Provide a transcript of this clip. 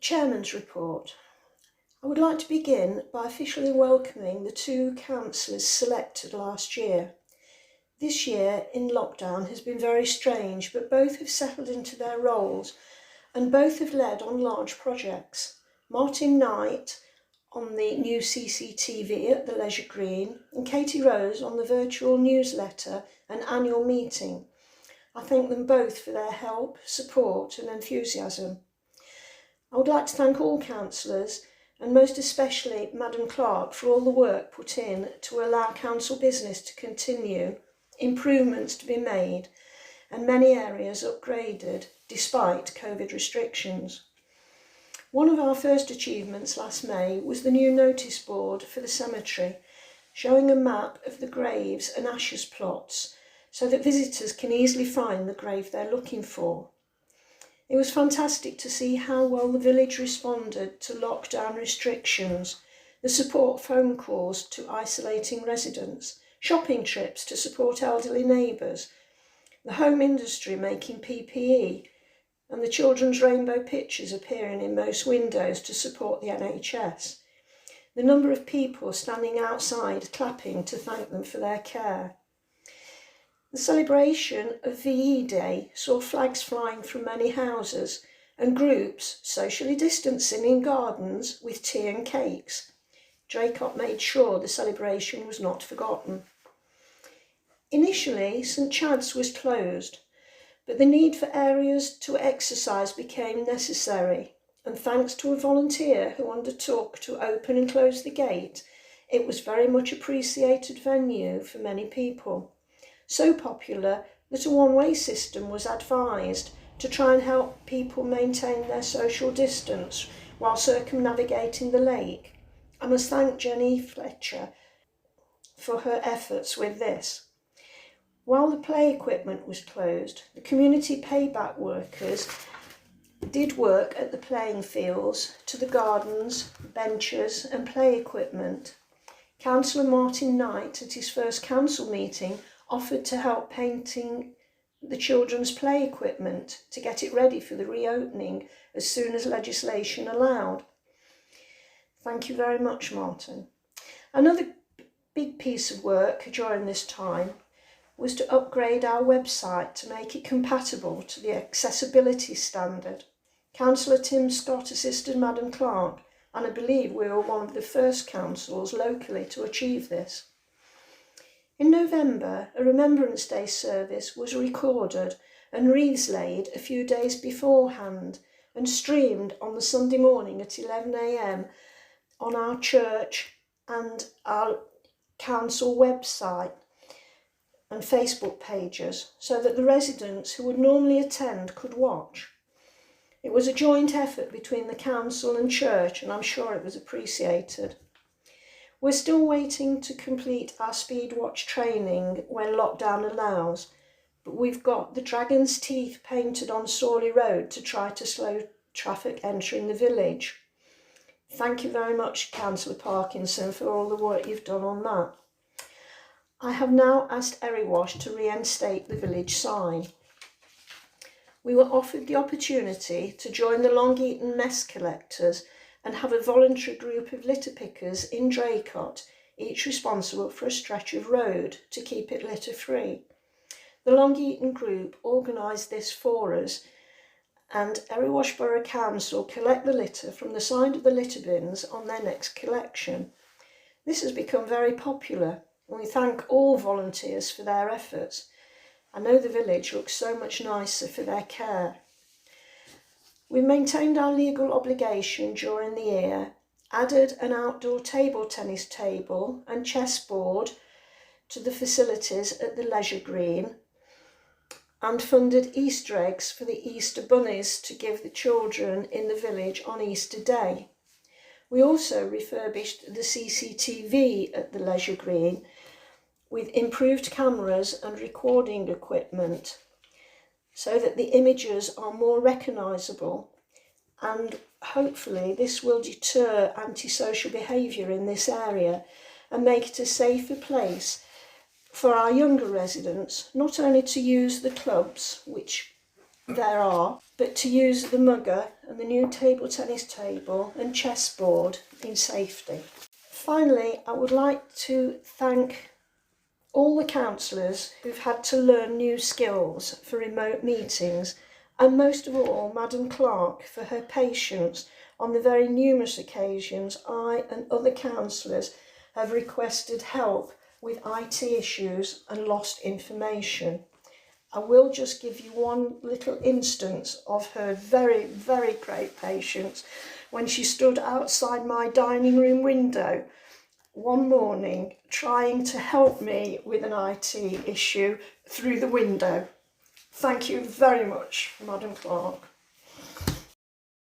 Chairman's Report. I would like to begin by officially welcoming the 2 councillors selected last year. This year in lockdown has been very strange, but both have settled into their roles and both have led on large projects. Martin Knight on the new CCTV at the Leisure Green and Katie Rose on the virtual newsletter and annual meeting. I thank them both for their help, support and enthusiasm. I would like to thank all councillors and most especially Madam Clerk for all the work put in to allow council business to continue, improvements to be made and many areas upgraded despite COVID restrictions. One of our first achievements last May was the new notice board for the cemetery, showing a map of the graves and ashes plots so that visitors can easily find the grave they're looking for. It was fantastic to see how well the village responded to lockdown restrictions, the support phone calls to isolating residents, shopping trips to support elderly neighbours, the home industry making PPE, and the children's rainbow pictures appearing in most windows to support the NHS. The number of people standing outside clapping to thank them for their care. The celebration of VE Day saw flags flying from many houses and groups socially distancing in gardens with tea and cakes. Draycott made sure the celebration was not forgotten. Initially, St Chad's was closed, but the need for areas to exercise became necessary, and thanks to a volunteer who undertook to open and close the gate, it was very much appreciated venue for many people. So popular that a one-way system was advised to try and help people maintain their social distance while circumnavigating the lake. I must thank Jenny Fletcher for her efforts with this. While the play equipment was closed, the community payback workers did work at the playing fields, to the gardens, benches and play equipment. Councillor Martin Knight at his first council meeting offered to help painting the children's play equipment to get it ready for the reopening as soon as legislation allowed. Thank you very much, Martin. Another big piece of work during this time was to upgrade our website to make it compatible to the accessibility standard. Councillor Tim Scott assisted Madam Clerk, and I believe we were one of the first councils locally to achieve this. In November, a Remembrance Day service was recorded and wreaths laid a few days beforehand and streamed on the Sunday morning at 11 a.m. on our church and our council website and Facebook pages so that the residents who would normally attend could watch. It was a joint effort between the council and church, and I'm sure it was appreciated. We're still waiting to complete our speed watch training when lockdown allows, but we've got the Dragon's Teeth painted on Sawley Road to try to slow traffic entering the village. Thank you very much, Councillor Parkinson, for all the work you've done on that. I have now asked Erywash to reinstate the village sign. We were offered the opportunity to join the Long Eaton mess collectors and have a voluntary group of litter pickers in Draycott, each responsible for a stretch of road to keep it litter free. The Long Eaton group organised this for us, and Erywash Borough Council collect the litter from the side of the litter bins on their next collection. This has become very popular, and we thank all volunteers for their efforts. I know the village looks so much nicer for their care. We maintained our legal obligation during the year, added an outdoor table tennis table and chessboard to the facilities at the Leisure Green, and funded Easter eggs for the Easter bunnies to give the children in the village on Easter Day. We also refurbished the CCTV at the Leisure Green with improved cameras and recording equipment so that the images are more recognisable, and hopefully this will deter antisocial behaviour in this area and make it a safer place for our younger residents, not only to use the clubs, which there are, but to use the mugger and the new table tennis table and chessboard in safety. Finally, I would like to thank all the counsellors who've had to learn new skills for remote meetings, and most of all Madam Clark for her patience on the very numerous occasions I and other counsellors have requested help with IT issues and lost information. I will just give you one little instance of her very, very great patience when she stood outside my dining room window one morning trying to help me with an IT issue through the window. Thank you very much, Madam Clark.